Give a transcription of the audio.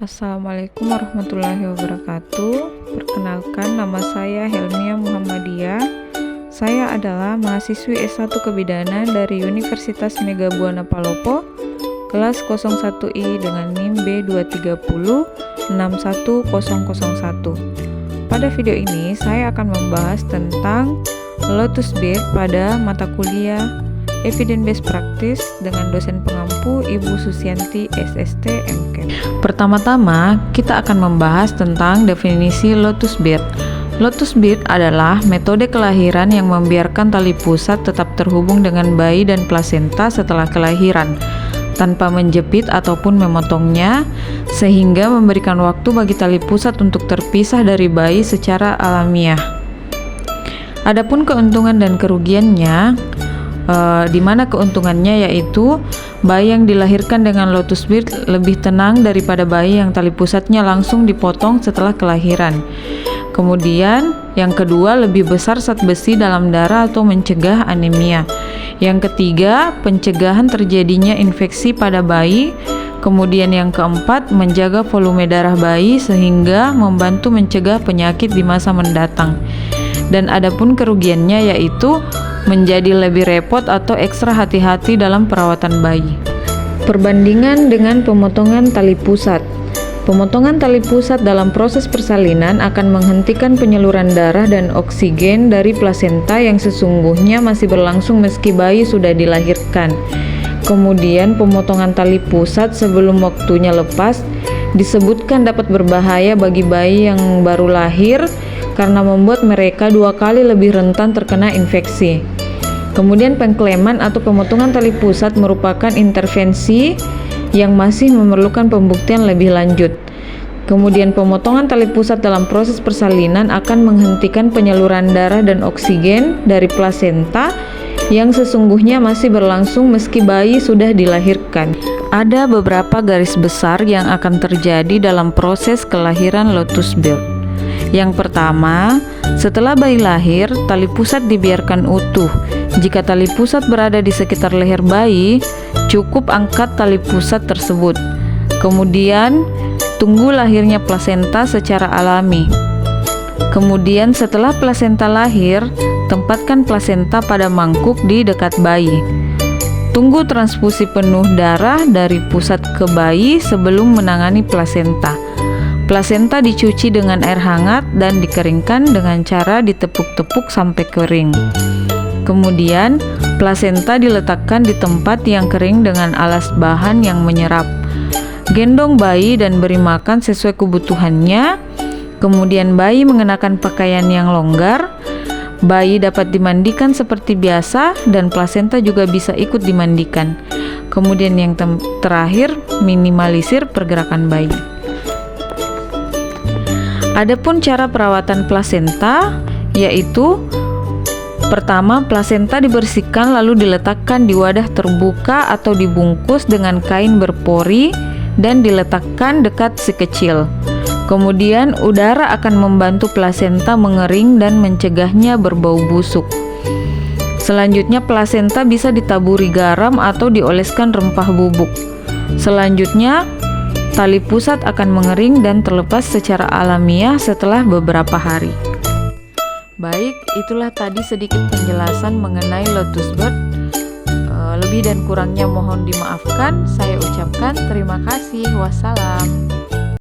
Assalamualaikum warahmatullahi wabarakatuh. Perkenalkan, nama saya Helmia Muhammadiyah. Saya adalah mahasiswi S1 Kebidanan dari Universitas Mega Buana Palopo, kelas 01I dengan NIM B23061001. Pada video ini saya akan membahas tentang Lotus Beard pada mata kuliah Evidence Based Practice dengan dosen pengampu Ibu Susianti SST MK. Pertama-tama, kita akan membahas tentang definisi Lotus Beard. Lotus Beard adalah metode kelahiran yang membiarkan tali pusat tetap terhubung dengan bayi dan plasenta setelah kelahiran, tanpa menjepit ataupun memotongnya, sehingga memberikan waktu bagi tali pusat untuk terpisah dari bayi secara alamiah. Adapun keuntungan dan kerugiannya, di mana keuntungannya yaitu bayi yang dilahirkan dengan Lotus Beard lebih tenang daripada bayi yang tali pusatnya langsung dipotong setelah kelahiran. Kemudian yang kedua, lebih besar zat besi dalam darah atau mencegah anemia. Yang ketiga, pencegahan terjadinya infeksi pada bayi. Kemudian yang keempat, menjaga volume darah bayi sehingga membantu mencegah penyakit di masa mendatang. Dan adapun kerugiannya yaitu menjadi lebih repot atau ekstra hati-hati dalam perawatan bayi. Perbandingan dengan pemotongan tali pusat. Pemotongan tali pusat dalam proses persalinan akan menghentikan penyaluran darah dan oksigen dari plasenta yang sesungguhnya masih berlangsung meski bayi sudah dilahirkan. Kemudian pemotongan tali pusat sebelum waktunya lepas disebutkan dapat berbahaya bagi bayi yang baru lahir karena membuat mereka 2 kali lebih rentan terkena infeksi. Kemudian pengkleman atau pemotongan tali pusat merupakan intervensi yang masih memerlukan pembuktian lebih lanjut. Kemudian pemotongan tali pusat dalam proses persalinan akan menghentikan penyaluran darah dan oksigen dari plasenta yang sesungguhnya masih berlangsung meski bayi sudah dilahirkan. Ada beberapa garis besar yang akan terjadi dalam proses kelahiran Lotus Beard. Yang pertama, setelah bayi lahir, tali pusat dibiarkan utuh. Jika tali pusat berada di sekitar leher bayi, cukup angkat tali pusat tersebut. Kemudian, tunggu lahirnya plasenta secara alami. Kemudian setelah plasenta lahir, tempatkan plasenta pada mangkuk di dekat bayi. Tunggu transfusi penuh darah dari pusat ke bayi sebelum menangani plasenta. Plasenta dicuci dengan air hangat dan dikeringkan dengan cara ditepuk-tepuk sampai kering. Kemudian, plasenta diletakkan di tempat yang kering dengan alas bahan yang menyerap. Gendong bayi dan beri makan sesuai kebutuhannya. Kemudian bayi mengenakan pakaian yang longgar. Bayi dapat dimandikan seperti biasa dan plasenta juga bisa ikut dimandikan. Kemudian yang terakhir, minimalisir pergerakan bayi. Adapun cara perawatan plasenta yaitu pertama, plasenta dibersihkan lalu diletakkan di wadah terbuka atau dibungkus dengan kain berpori dan diletakkan dekat si kecil. Kemudian udara akan membantu plasenta mengering dan mencegahnya berbau busuk. Selanjutnya plasenta bisa ditaburi garam atau dioleskan rempah bubuk. Selanjutnya tali pusat akan mengering dan terlepas secara alamiah setelah beberapa hari. Baik, itulah tadi sedikit penjelasan mengenai Lotus Beard. Lebih dan kurangnya mohon dimaafkan. Saya ucapkan terima kasih. Wassalam.